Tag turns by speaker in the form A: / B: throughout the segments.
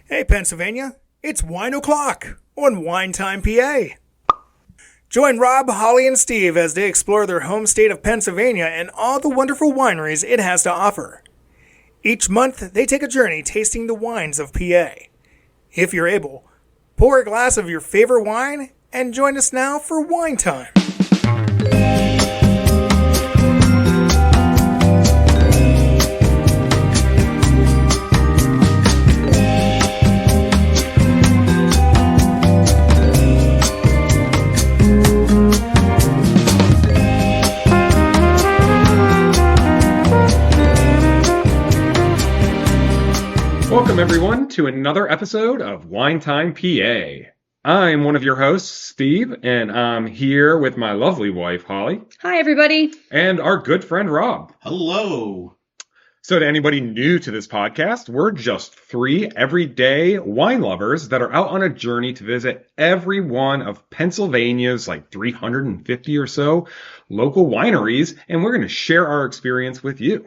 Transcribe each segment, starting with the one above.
A: Hey Pennsylvania, it's Wine O'Clock on Wine Time PA. Join Rob, Holly, and Steve as they explore their home state of Pennsylvania and all the wonderful wineries it has to offer. Each month, they take a journey tasting the wines of PA. If you're able, pour a glass of your favorite wine and join us now for Wine Time.
B: Welcome, everyone, to another episode of Wine Time PA. I'm one of your hosts, Steve, and I'm here with my lovely wife, Holly.
C: Hi, everybody.
B: And our good friend, Rob.
D: Hello.
B: So to anybody new to this podcast, we're just three everyday wine lovers that are out on a journey to visit every one of Pennsylvania's 350 or so local wineries, and we're going to share our experience with you.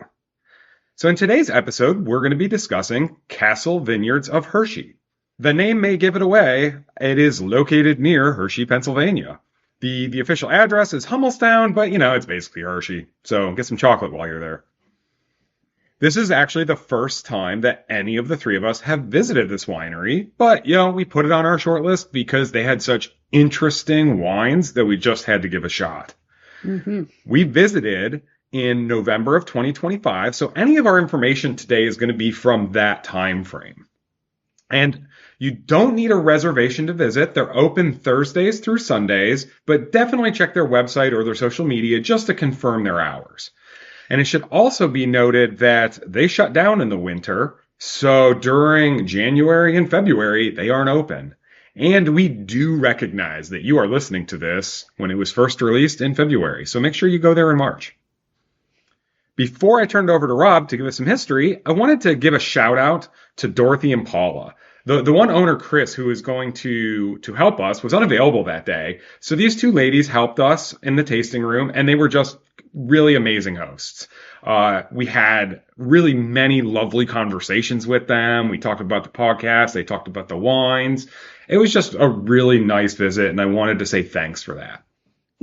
B: So in today's episode, we're going to be discussing Cassel Vineyards of Hersey. The name may give it away. It is located near Hershey, Pennsylvania. The official address is Hummelstown, but it's basically Hershey. So get some chocolate while you're there. This is actually the first time that any of the three of us have visited this winery, but we put it on our short list because they had such interesting wines that we just had to give a shot. Mm-hmm. We visited in November of 2025, so any of our information today is going to be from that time frame. And you don't need a reservation to visit. They're open Thursdays through Sundays, but definitely check their website or their social media just to confirm their hours. And it should also be noted that they shut down in the winter, so during January and February, they aren't open. And we do recognize that you are listening to this when it was first released in February, so make sure you go there in March. Before I turned it over to Rob to give us some history, I wanted to give a shout out to Dorothy and Paula. The one owner, Chris, who was going to help us, was unavailable that day. So these two ladies helped us in the tasting room, and they were just really amazing hosts. We had really many lovely conversations with them. We talked about the podcast. They talked about the wines. It was just a really nice visit, and I wanted to say thanks for that.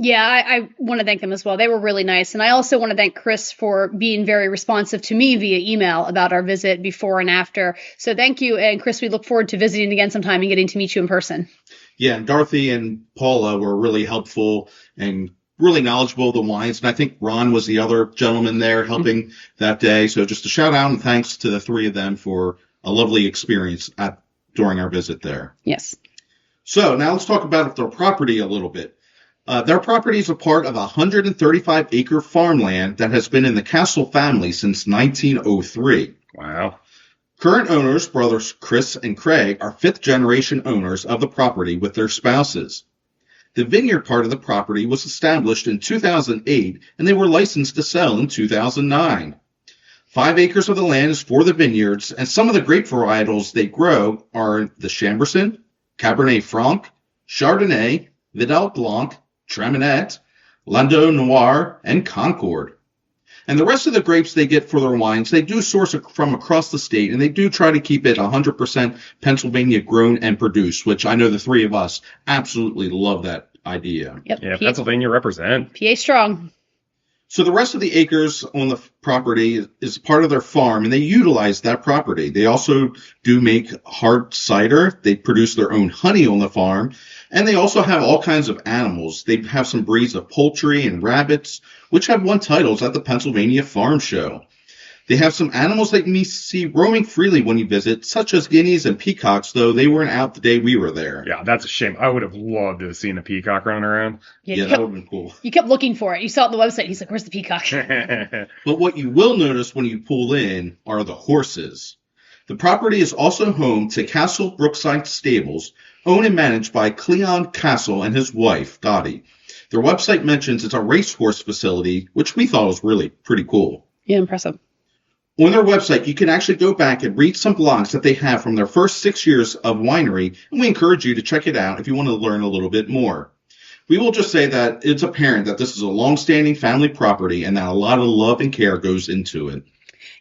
C: Yeah, I want to thank them as well. They were really nice. And I also want to thank Chris for being very responsive to me via email about our visit before and after. So thank you. And Chris, we look forward to visiting again sometime and getting to meet you in person.
D: Yeah, and Dorothy and Paula were really helpful and really knowledgeable of the wines. And I think Ron was the other gentleman there helping that day. So just a shout out and thanks to the three of them for a lovely experience during our visit there.
C: Yes.
D: So now let's talk about their property a little bit. Their property is a part of a 135-acre farmland that has been in the Cassel family since 1903.
B: Wow.
D: Current owners, brothers Chris and Craig, are fifth-generation owners of the property with their spouses. The vineyard part of the property was established in 2008, and they were licensed to sell in 2009. 5 acres of the land is for the vineyards, and some of the grape varietals they grow are the Chambourcin, Cabernet Franc, Chardonnay, Vidal Blanc, Traminette, Landau Noir, and Concord. And the rest of the grapes they get for their wines, they do source from across the state, and they do try to keep it 100% Pennsylvania grown and produced, which I know the three of us absolutely love that idea.
C: Yep.
B: Yeah, Pennsylvania represent.
C: PA strong.
D: So the rest of the acres on the property is part of their farm, and they utilize that property. They also do make hard cider. They produce their own honey on the farm, and they also have all kinds of animals. They have some breeds of poultry and rabbits, which have won titles at the Pennsylvania Farm Show. They have some animals that you may see roaming freely when you visit, such as guineas and peacocks, though they weren't out the day we were there.
B: Yeah, that's a shame. I would have loved to have seen a peacock running around.
D: Yeah, that would have been cool.
C: You kept looking for it. You saw it on the website. He's like, where's the peacock?
D: But what you will notice when you pull in are the horses. The property is also home to Cassel Brookside Stables, owned and managed by Cleon Cassel and his wife, Dottie. Their website mentions it's a racehorse facility, which we thought was really pretty cool.
C: Yeah, impressive.
D: On their website, you can actually go back and read some blogs that they have from their first 6 years of winery, and we encourage you to check it out if you want to learn a little bit more. We will just say that it's apparent that this is a long-standing family property and that a lot of love and care goes into it.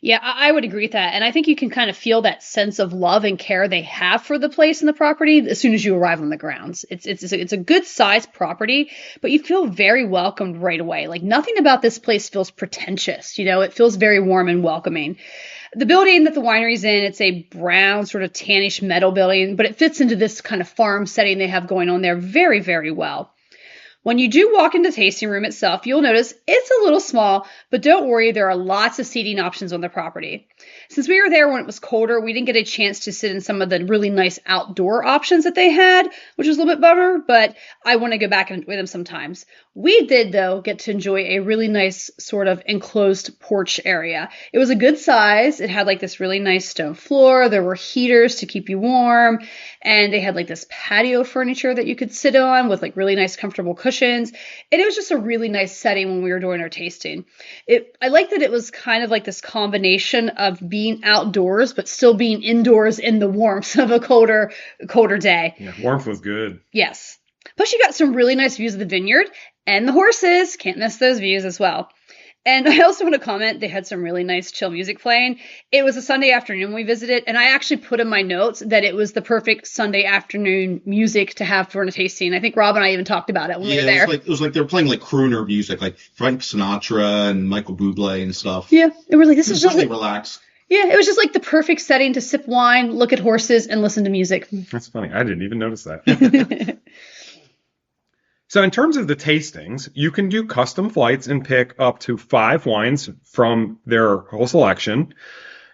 C: Yeah, I would agree with that. And I think you can kind of feel that sense of love and care they have for the place and the property as soon as you arrive on the grounds. It's a good sized property, but you feel very welcomed right away. Like nothing about this place feels pretentious. It feels very warm and welcoming. The building that the winery's in, it's a brown, sort of tannish metal building, but it fits into this kind of farm setting they have going on there very, very well. When you do walk into the tasting room itself, you'll notice it's a little small, but don't worry, there are lots of seating options on the property. Since we were there when it was colder, we didn't get a chance to sit in some of the really nice outdoor options that they had, which was a little bit bummer, but I want to go back with them sometimes. We did, though, get to enjoy a really nice sort of enclosed porch area. It was a good size. It had like this really nice stone floor. There were heaters to keep you warm, and they had like this patio furniture that you could sit on with like really nice comfortable cushions. And it was just a really nice setting when we were doing our tasting. I liked that it was kind of like this combination of being outdoors, but still being indoors in the warmth of a colder day.
B: Yeah, warmth was good.
C: Yes. Plus, you got some really nice views of the vineyard and the horses. Can't miss those views as well. And I also want to comment, they had some really nice chill music playing. It was a Sunday afternoon we visited, and I actually put in my notes that it was the perfect Sunday afternoon music to have for a tasting. I think Rob and I even talked about it when we were there.
D: It was like they were playing like crooner music, like Frank Sinatra and Michael Bublé and stuff.
C: Yeah, it was like, this is just
D: really relaxed.
C: Yeah, it was just like the perfect setting to sip wine, look at horses, and listen to music.
B: That's funny. I didn't even notice that. So in terms of the tastings, you can do custom flights and pick up to 5 wines from their whole selection.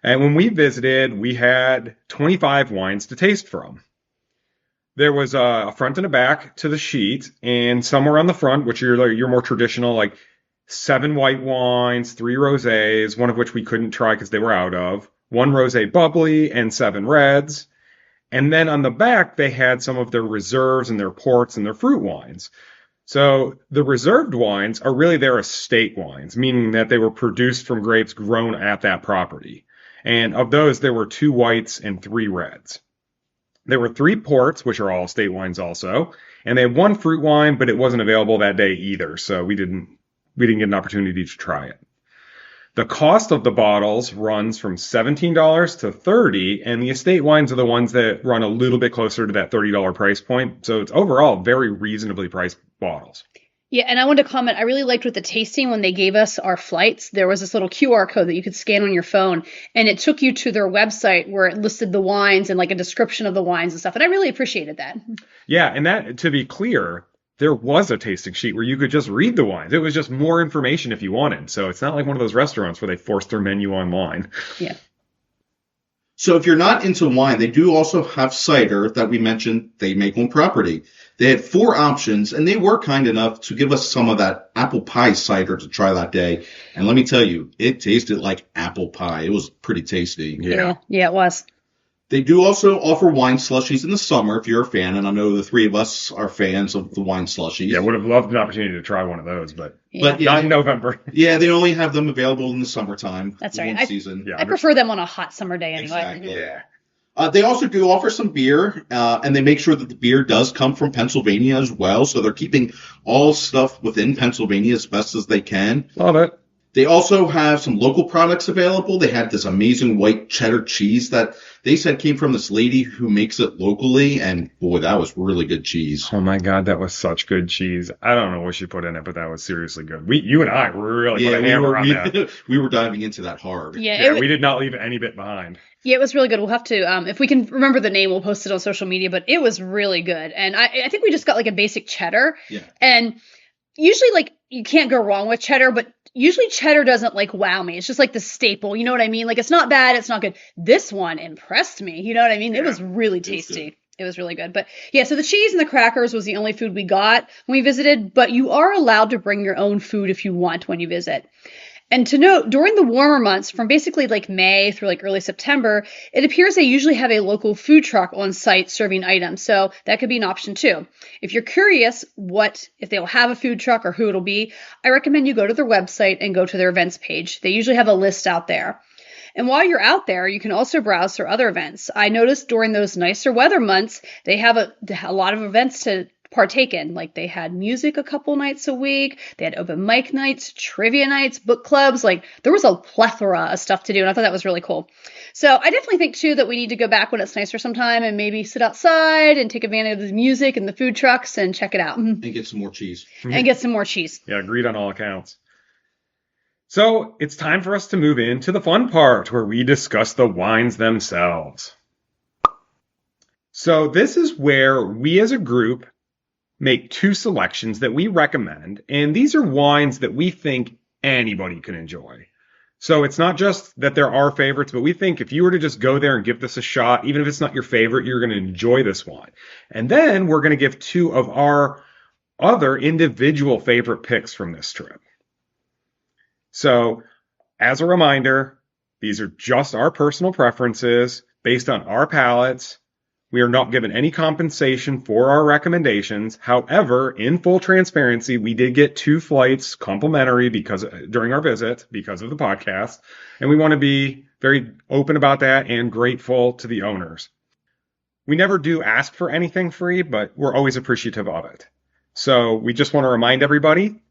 B: And when we visited, we had 25 wines to taste from. There was a front and a back to the sheet, and somewhere on the front, which are your more traditional, like 7 white wines, 3 rosés, one of which we couldn't try because they were out of, 1 rosé bubbly, and 7 reds. And then on the back, they had some of their reserves and their ports and their fruit wines. So the reserved wines are really their estate wines, meaning that they were produced from grapes grown at that property. And of those, there were 2 whites and 3 reds. There were 3 ports, which are all estate wines also. And they had 1 fruit wine, but it wasn't available that day either. So we didn't get an opportunity to try it. The cost of the bottles runs from $17 to $30, and the estate wines are the ones that run a little bit closer to that $30 price point. So it's overall very reasonably priced bottles.
C: Yeah, and I wanted to comment, I really liked with the tasting when they gave us our flights, there was this little QR code that you could scan on your phone, and it took you to their website where it listed the wines and like a description of the wines and stuff, and I really appreciated that.
B: Yeah, and that, to be clear, there was a tasting sheet where you could just read the wines. It was just more information if you wanted. So it's not like one of those restaurants where they force their menu online.
C: Yeah.
D: So if you're not into wine, they do also have cider that we mentioned they make on property. They had 4 options, and they were kind enough to give us some of that apple pie cider to try that day. And let me tell you, it tasted like apple pie. It was pretty tasty.
C: Yeah, it was.
D: They do also offer wine slushies in the summer if you're a fan, and I know the 3 of us are fans of the wine slushies.
B: Yeah, would have loved an opportunity to try one of those, but
D: yeah,
B: not in November.
D: Yeah, they only have them available in the summertime.
C: That's right.
D: Season.
C: I prefer them on a hot summer day anyway.
D: Exactly. Yeah. They also do offer some beer, and they make sure that the beer does come from Pennsylvania as well, so they're keeping all stuff within Pennsylvania as best as they can.
B: Love it.
D: They also have some local products available. They had this amazing white cheddar cheese that they said came from this lady who makes it locally, and boy, that was really good cheese.
B: Oh my God, that was such good cheese. I don't know what she put in it, but that was seriously good. You and I really put a hammer on that.
D: We were diving into that hard.
C: Yeah,
B: we did not leave any bit behind.
C: Yeah, it was really good. We'll have to, if we can remember the name, we'll post it on social media, but it was really good. And I think we just got like a basic cheddar.
D: Yeah.
C: And usually like you can't go wrong with cheddar, but usually cheddar doesn't like wow me. It's just like the staple. You know what I mean? Like it's not bad. It's not good. This one impressed me. You know what I mean? It was really tasty. It was really good. But yeah, so the cheese and the crackers was the only food we got when we visited, but you are allowed to bring your own food if you want when you visit. And to note, during the warmer months, from basically like May through like early September, it appears they usually have a local food truck on site serving items. So that could be an option too. If you're curious if they'll have a food truck or who it'll be, I recommend you go to their website and go to their events page. They usually have a list out there. And while you're out there, you can also browse their other events. I noticed during those nicer weather months, they have a lot of events to partake in. Like they had music a couple nights a week. They had open mic nights, trivia nights, book clubs. Like there was a plethora of stuff to do. And I thought that was really cool. So I definitely think too that we need to go back when it's nicer sometime and maybe sit outside and take advantage of the music and the food trucks and check it out.
D: And get some more cheese.
C: And get some more cheese.
B: Yeah, agreed on all accounts. So it's time for us to move into the fun part where we discuss the wines themselves. So this is where we as a group make 2 selections that we recommend, and these are wines that we think anybody can enjoy. So it's not just that there are favorites, but we think if you were to just go there and give this a shot, even if it's not your favorite, you're going to enjoy this wine. And then we're going to give 2 of our other individual favorite picks from this trip. So, as a reminder, these are just our personal preferences based on our palates. We are not given any compensation for our recommendations. However, in full transparency, we did get 2 flights complimentary during our visit because of the podcast, and we want to be very open about that and grateful to the owners. We never do ask for anything free, but we're always appreciative of it. So we just want to remind everybody,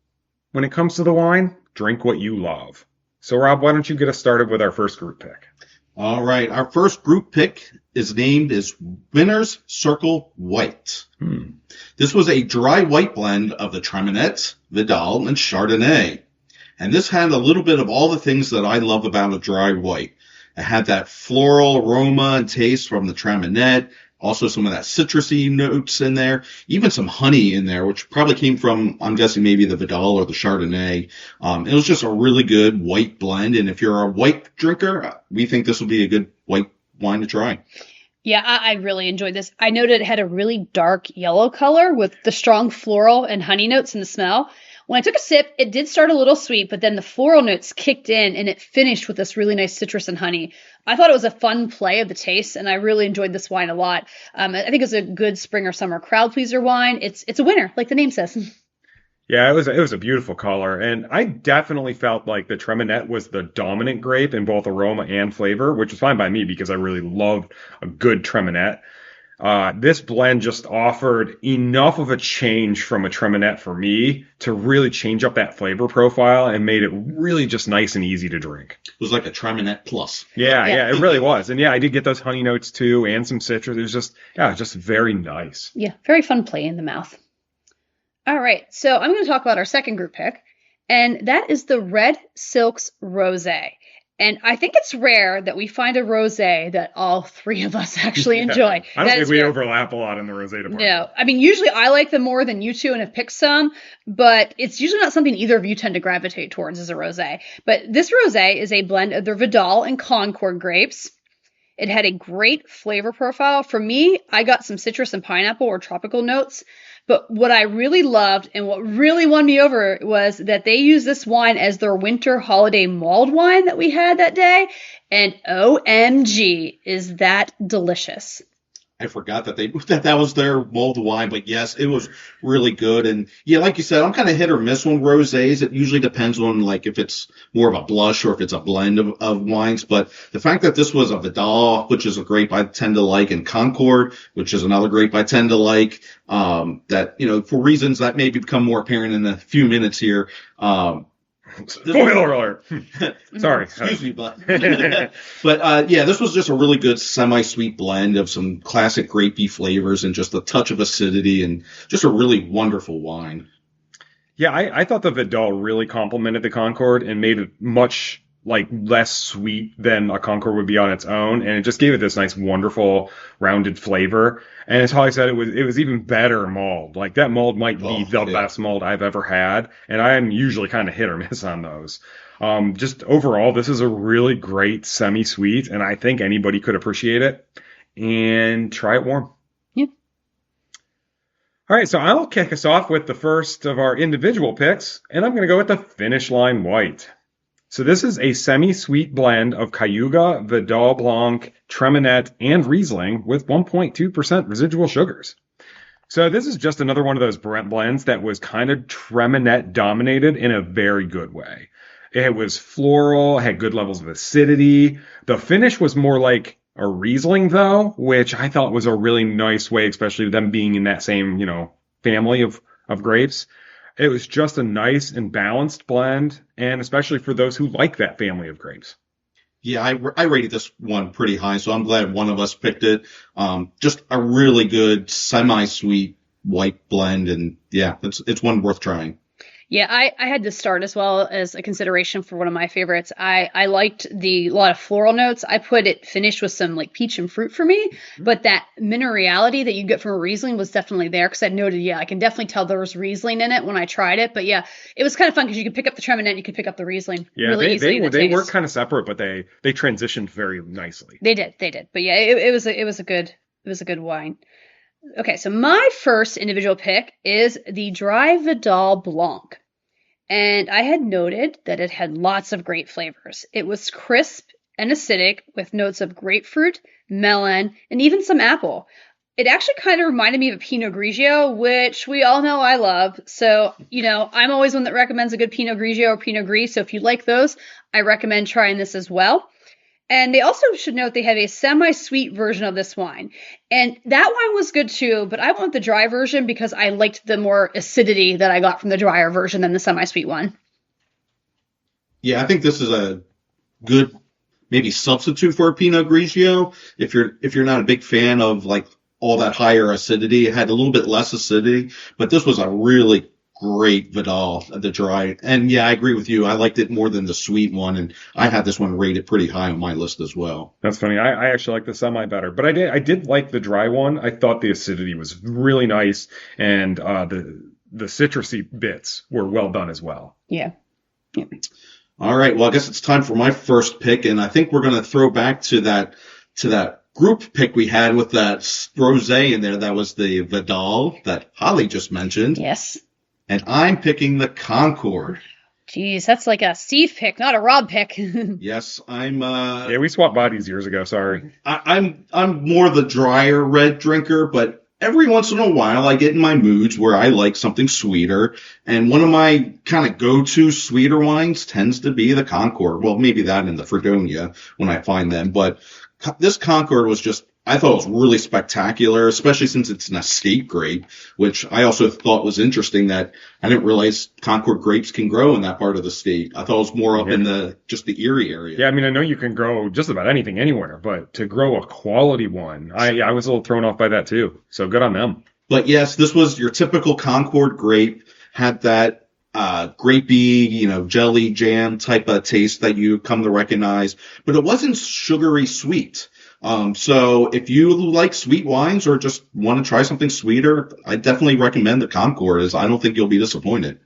B: when it comes to the wine, drink what you love. So Rob, why don't you get us started with our first group pick?
D: All right. Our first group pick is named as Winner's Circle White. This was a dry white blend of the Treminette, Vidal, and Chardonnay. And this had a little bit of all the things that I love about a dry white. It had that floral aroma and taste from the Treminette. Also some of that citrusy notes in there, even some honey in there, which probably came from, I'm guessing, maybe the Vidal or the Chardonnay. It was just a really good white blend. And if you're a white drinker, we think this will be a good white wine to try.
C: Yeah, I really enjoyed this. I noted it had a really dark yellow color with the strong floral and honey notes in the smell. When I took a sip, it did start a little sweet, but then the floral notes kicked in and it finished with this really nice citrus and honey. I thought it was a fun play of the taste, and I really enjoyed this wine a lot. I think it's a good spring or summer crowd pleaser wine. It's a winner, like the name says.
B: Yeah, it was a beautiful color, and I definitely felt like the Treminette was the dominant grape in both aroma and flavor, which was fine by me because I really loved a good Treminette. This blend just offered enough of a change from a Treminette for me to really change up that flavor profile and made it really just nice and easy to drink.
D: It was like a Treminette plus.
B: Yeah, it really was. And yeah, I did get those honey notes too and some citrus. It was just very nice.
C: Yeah, very fun play in the mouth. All right, so I'm going to talk about our second group pick, and that is the Red Silks Rosé. And I think it's rare that we find a rosé that all 3 of us actually enjoy.
B: I don't think we overlap a lot in the rosé department.
C: No. I mean, usually I like them more than you 2 and have picked some, but it's usually not something either of you tend to gravitate towards as a rosé. But this rosé is a blend of the Vidal and Concord grapes. It had a great flavor profile. For me, I got some citrus and pineapple or tropical notes. But what I really loved and what really won me over was that they used this wine as their winter holiday mulled wine that we had that day. And OMG, is that delicious.
D: I forgot that was their mulled wine, but yes, it was really good. And yeah, like you said, I'm kind of hit or miss on rosés. It usually depends on like if it's more of a blush or if it's a blend of wines. But the fact that this was a Vidal, which is a grape I tend to like, and Concord, which is another grape I tend to like, that, for reasons that may become more apparent in a few minutes here,
B: Spoiler alert. Sorry.
D: Excuse me, but yeah, this was just a really good semi-sweet blend of some classic grapey flavors and just a touch of acidity and just a really wonderful wine.
B: Yeah, I thought the Vidal really complemented the Concord and made it much less sweet than a Concord would be on its own, and it just gave it this nice, wonderful, rounded flavor. And as Holly said, it was even better mulled. Like that mulled might be the best mulled I've ever had, and I am usually kind of hit or miss on those. Just overall, this is a really great semi-sweet, and I think anybody could appreciate it. And try it warm.
C: Yeah.
B: All right, so I'll kick us off with the first of our individual picks, and I'm going to go with the Finish Line White. So this is a semi-sweet blend of Cayuga, Vidal Blanc, Treminette, and Riesling with 1.2% residual sugars. So this is just another one of those blends that was kind of Treminette dominated in a very good way. It was floral, had good levels of acidity. The finish was more like a Riesling though, which I thought was a really nice way, especially them being in that same, family of grapes. It was just a nice and balanced blend, and especially for those who like that family of grapes.
D: Yeah, I rated this one pretty high, so I'm glad one of us picked it. Just a really good semi-sweet white blend, and yeah, it's one worth trying.
C: Yeah, I had this start as well as a consideration for one of my favorites. I liked a lot of floral notes. I put it finished with some like peach and fruit for me, but that minerality that you get from a Riesling was definitely there because I noted, yeah, I can definitely tell there was Riesling in it when I tried it. But yeah, it was kind of fun because you could pick up the Treminette, you could pick up the Riesling really easily.
B: They were kind of separate, but they transitioned very nicely.
C: They did. But yeah, it was a good wine. Okay, so my first individual pick is the Dry Vidal Blanc. And I had noted that it had lots of great flavors. It was crisp and acidic with notes of grapefruit, melon, and even some apple. It actually kind of reminded me of a Pinot Grigio, which we all know I love. So, I'm always one that recommends a good Pinot Grigio or Pinot Gris. So if you like those, I recommend trying this as well. And they also should note they have a semi-sweet version of this wine. And that wine was good too, but I want the dry version because I liked the more acidity that I got from the drier version than the semi-sweet one.
D: Yeah, I think this is a good maybe substitute for a Pinot Grigio. If you're not a big fan of like all that higher acidity, it had a little bit less acidity, but this was a really great Vidal, the dry. And yeah, I agree with you. I liked it more than the sweet one, and I had this one rated pretty high on my list as well.
B: That's funny. I actually like the semi better, but I did like the dry one. I thought the acidity was really nice, and the citrusy bits were well done as well.
C: Yeah.
D: All right. Well, I guess it's time for my first pick, and I think we're going to throw back to that group pick we had with that rosé in there. That was the Vidal that Holly just mentioned.
C: Yes.
D: And I'm picking the Concord.
C: Jeez, that's like a Steve pick, not a Rob pick.
D: Yes, I'm.
B: Yeah, we swapped bodies years ago. Sorry.
D: I'm more the drier red drinker, but every once in a while I get in my moods where I like something sweeter. And one of my kind of go-to sweeter wines tends to be the Concord. Well, maybe that and the Fredonia when I find them. But this Concord was just, I thought it was really spectacular, especially since it's an estate grape, which I also thought was interesting that I didn't realize Concord grapes can grow in that part of the state. I thought it was more up in just the Erie area.
B: Yeah, I mean, I know you can grow just about anything anywhere, but to grow a quality one, I was a little thrown off by that too. So good on them.
D: But yes, this was your typical Concord grape, had that grapey, jelly jam type of taste that you come to recognize, but it wasn't sugary sweet. So if you like sweet wines or just want to try something sweeter, I definitely recommend the Concord. I don't think you'll be disappointed.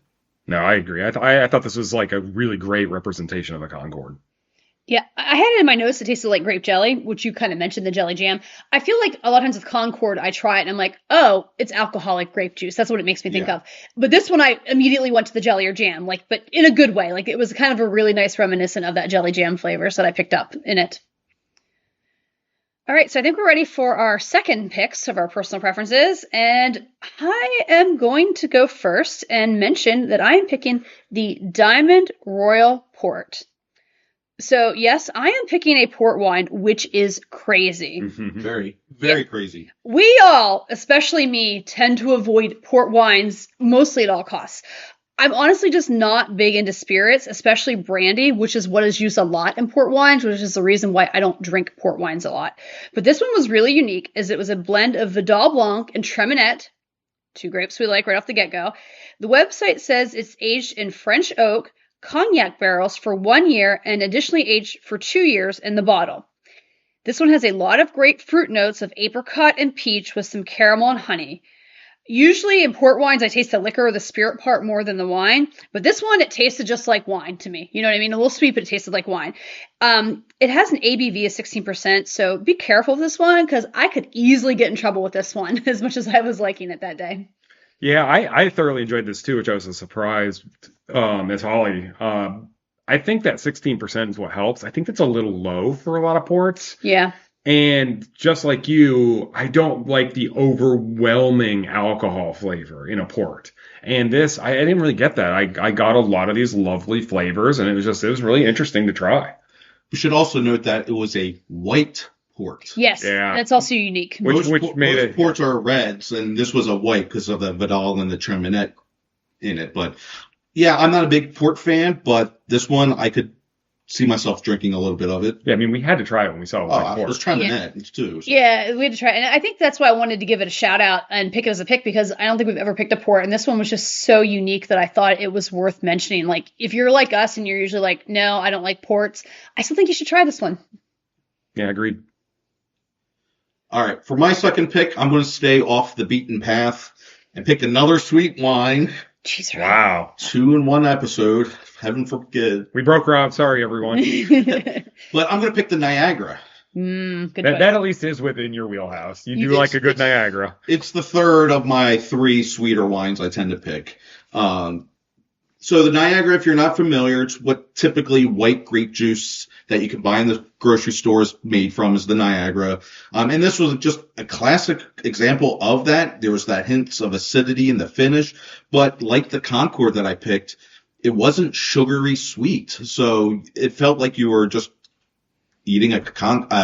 B: No, I agree. I thought this was like a really great representation of a Concord.
C: Yeah, I had it in my notes. It tasted like grape jelly, which you kind of mentioned, the jelly jam. I feel like a lot of times with Concord, I try it and I'm like, oh, it's alcoholic grape juice. That's what it makes me think of. But this one, I immediately went to the jelly or jam, but in a good way. Like it was kind of a really nice reminiscent of that jelly jam flavors that I picked up in it. All right, so I think we're ready for our second picks of our personal preferences, and I am going to go first and mention that I am picking the Diamond Royal Port. So yes, I am picking a port wine, which is crazy.
D: Very, very crazy.
C: We all, especially me, tend to avoid port wines mostly at all costs. I'm honestly just not big into spirits, especially brandy, which is what is used a lot in port wines, which is the reason why I don't drink port wines a lot. But this one was really unique as it was a blend of Vidal Blanc and Treminette, two grapes we like right off the get-go. The website says it's aged in French oak, cognac barrels for 1 year and additionally aged for 2 years in the bottle. This one has a lot of grapefruit notes of apricot and peach with some caramel and honey. Usually in port wines, I taste the liquor or the spirit part more than the wine. But this one, it tasted just like wine to me. You know what I mean? A little sweet, but it tasted like wine. It has an ABV of 16%, so be careful with this one because I could easily get in trouble with this one as much as I was liking it that day.
B: Yeah, I thoroughly enjoyed this too, which I was a surprise as Holly. I think that 16% is what helps. I think that's a little low for a lot of ports.
C: Yeah.
B: And just like you, I don't like the overwhelming alcohol flavor in a port. And this, I didn't really get that. I got a lot of these lovely flavors, and it was really interesting to try.
D: We should also note that it was a white port.
C: Yes,
B: Yeah.
C: and it's also unique.
B: Which made
D: most
B: it
D: ports are reds, and this was a white because of the Vidal and the Treminette in it. But yeah, I'm not a big port fan, but this one I could see myself drinking a little bit of it.
B: Yeah, I mean, we had to try it when we saw
D: Oh,
B: white port.
D: it was Treminette too. So.
C: Yeah, we had to try it. And I think that's why I wanted to give it a shout out and pick it as a pick, because I don't think we've ever picked a port. And this one was just so unique that I thought it was worth mentioning. Like, if you're like us and you're usually like, no, I don't like ports, I still think you should try this one.
B: Yeah, agreed.
D: All right, for my second pick, I'm going to stay off the beaten path and pick another sweet wine.
C: Jeez, right.
B: Wow.
D: 2 in 1 episode. Heaven forbid.
B: We broke Rob. Sorry, everyone.
D: But I'm going to pick the Niagara.
C: Good
B: That at least is within your wheelhouse. You do like a good Niagara.
D: It's the third of my 3 sweeter wines I tend to pick. So the Niagara, if you're not familiar, it's what typically white grape juice that you can buy in the grocery stores made from is the Niagara. And this was just a classic example of that. There was that hints of acidity in the finish, but like the Concord that I picked, it wasn't sugary sweet. So it felt like you were just eating a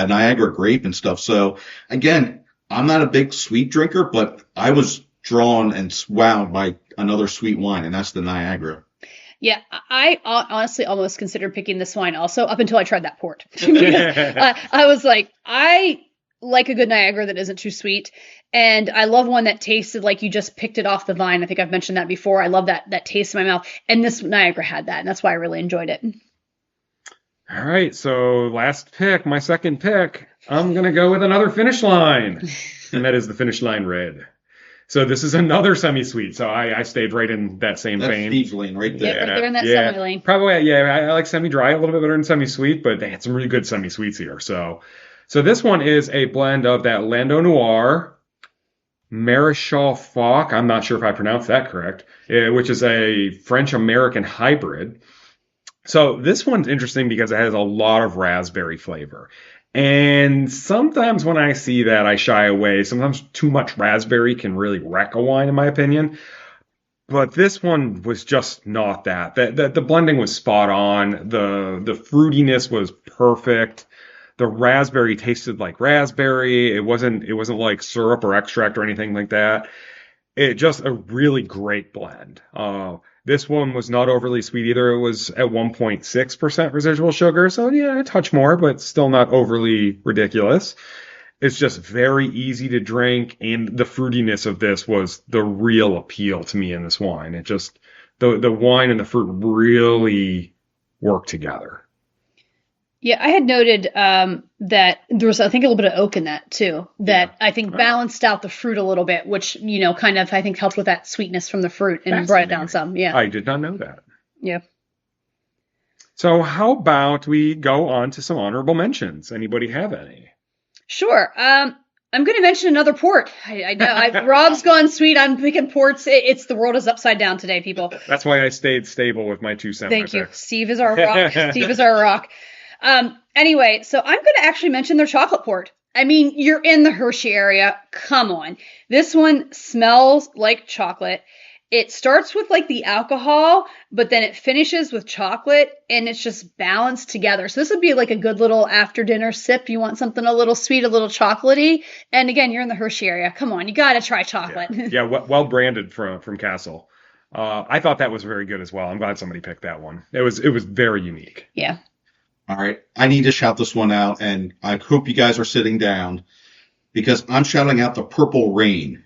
D: Niagara grape and stuff. So again, I'm not a big sweet drinker, but I was drawn and wowed by another sweet wine, and that's the Niagara.
C: Yeah, I honestly almost considered picking this wine also up until I tried that port. I was like, I like a good Niagara that isn't too sweet. And I love one that tasted like you just picked it off the vine. I think I've mentioned that before. I love that taste in my mouth. And this Niagara had that. And that's why I really enjoyed it.
B: All right, so last pick, my second pick, I'm going to go with another Finish Line. And that is the Finish Line Red. So this is another semi-sweet. So I stayed right in that same vein.
D: That's Thieves Lane right there.
C: Yeah, right there in that semi lane.
B: Probably, yeah. I like semi-dry a little bit better than semi-sweet, but they had some really good semi-sweets here. So this one is a blend of that Lando Noir, Maréchal Foch, I'm not sure if I pronounced that correct, which is a French-American hybrid. So this one's interesting because it has a lot of raspberry flavor. And sometimes when I see that, I shy away. Sometimes too much raspberry can really wreck a wine, in my opinion. But this one was just not that. The blending was spot on. The fruitiness was perfect. The raspberry tasted like raspberry. It wasn't like syrup or extract or anything like that. It just a really great blend. This one was not overly sweet either. It was at 1.6% residual sugar. So yeah, a touch more, but still not overly ridiculous. It's just very easy to drink. And the fruitiness of this was the real appeal to me in this wine. It just, the wine and the fruit really work together.
C: Yeah, I had noted that there was, I think, a little bit of oak in that too. That I think balanced out the fruit a little bit, which kind of I think helped with that sweetness from the fruit and brought it down some. Yeah,
B: I did not know that.
C: Yeah.
B: So how about we go on to some honorable mentions? Anybody have any?
C: Sure. I'm going to mention another port. I know Rob's gone sweet. I'm picking ports. It's the world is upside down today, people.
B: That's why I stayed stable with my 2 cents.
C: Thank you. Steve is our rock. Steve is our rock. Anyway, so I'm going to actually mention their chocolate port. I mean, you're in the Hershey area. Come on. This one smells like chocolate. It starts with like the alcohol, but then it finishes with chocolate and it's just balanced together. So this would be like a good little after dinner sip. You want something a little sweet, a little chocolatey. And again, you're in the Hershey area. Come on. You got to try chocolate.
B: Yeah, well branded from Cassel. I thought that was very good as well. I'm glad somebody picked that one. It was very unique.
C: Yeah.
D: All right. I need to shout this one out, and I hope you guys are sitting down because I'm shouting out the Purple Rain,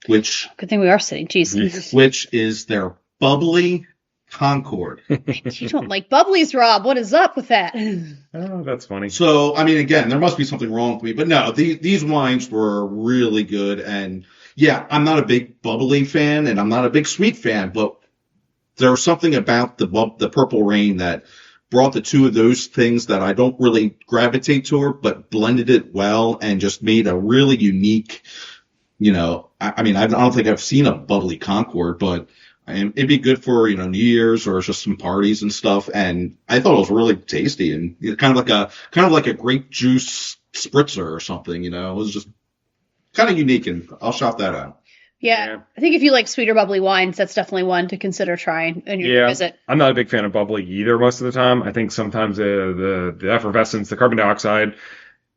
D: which
C: good thing we are sitting. Jeez.
D: Which is their bubbly Concord.
C: You don't like bubblies, Rob. What is up with that?
B: Oh, that's funny.
D: So, I mean, again, there must be something wrong with me, but no, these wines were really good. And yeah, I'm not a big bubbly fan and I'm not a big sweet fan, but there was something about the Purple Rain that brought the two of those things that I don't really gravitate toward, but blended it well and just made a really unique, I mean, I don't think I've seen a bubbly Concord, but it'd be good for, New Year's or just some parties and stuff. And I thought it was really tasty and kind of like a grape juice spritzer or something, it was just kind of unique, and I'll shout that out.
C: Yeah, I think if you like sweeter bubbly wines, that's definitely one to consider trying in your visit.
B: I'm not a big fan of bubbly either most of the time. I think sometimes the effervescence, the carbon dioxide,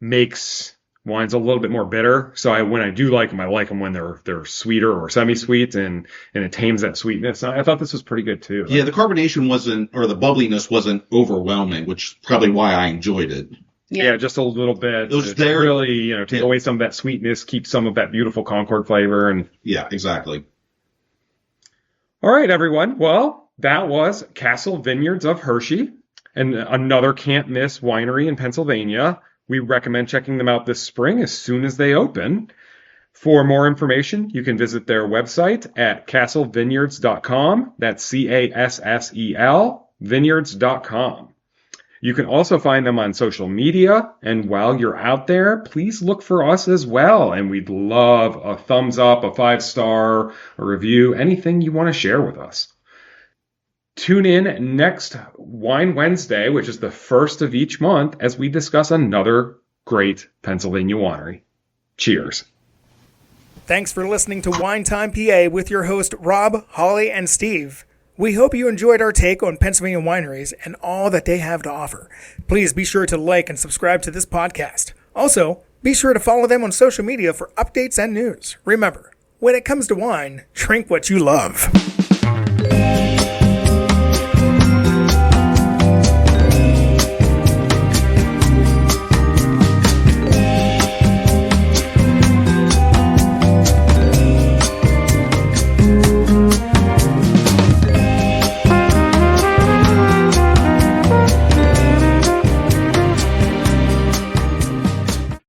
B: makes wines a little bit more bitter. So when I do like them, I like them when they're sweeter or semi-sweet, and it tames that sweetness. I thought this was pretty good too.
D: Yeah, the carbonation wasn't, or the bubbliness wasn't overwhelming, which is probably why I enjoyed it.
B: Yeah, just a little bit.
D: It was
B: to
D: there.
B: Really, take away some of that sweetness, keep some of that beautiful Concord flavor. And
D: yeah, exactly.
B: All right, everyone. Well, that was Cassel Vineyards of Hersey, and another can't-miss winery in Pennsylvania. We recommend checking them out this spring as soon as they open. For more information, you can visit their website at casselvineyards.com. That's CASSEL, vineyards.com. You can also find them on social media, and while you're out there, please look for us as well. And we'd love a thumbs up, a 5-star, a review, anything you want to share with us. Tune in next Wine Wednesday, which is the first of each month, as we discuss another great Pennsylvania winery. Cheers.
A: Thanks for listening to Wine Time PA with your host Rob, Holly, and Steve. We hope you enjoyed our take on Pennsylvania wineries and all that they have to offer. Please be sure to like and subscribe to this podcast. Also, be sure to follow them on social media for updates and news. Remember, when it comes to wine, drink what you love.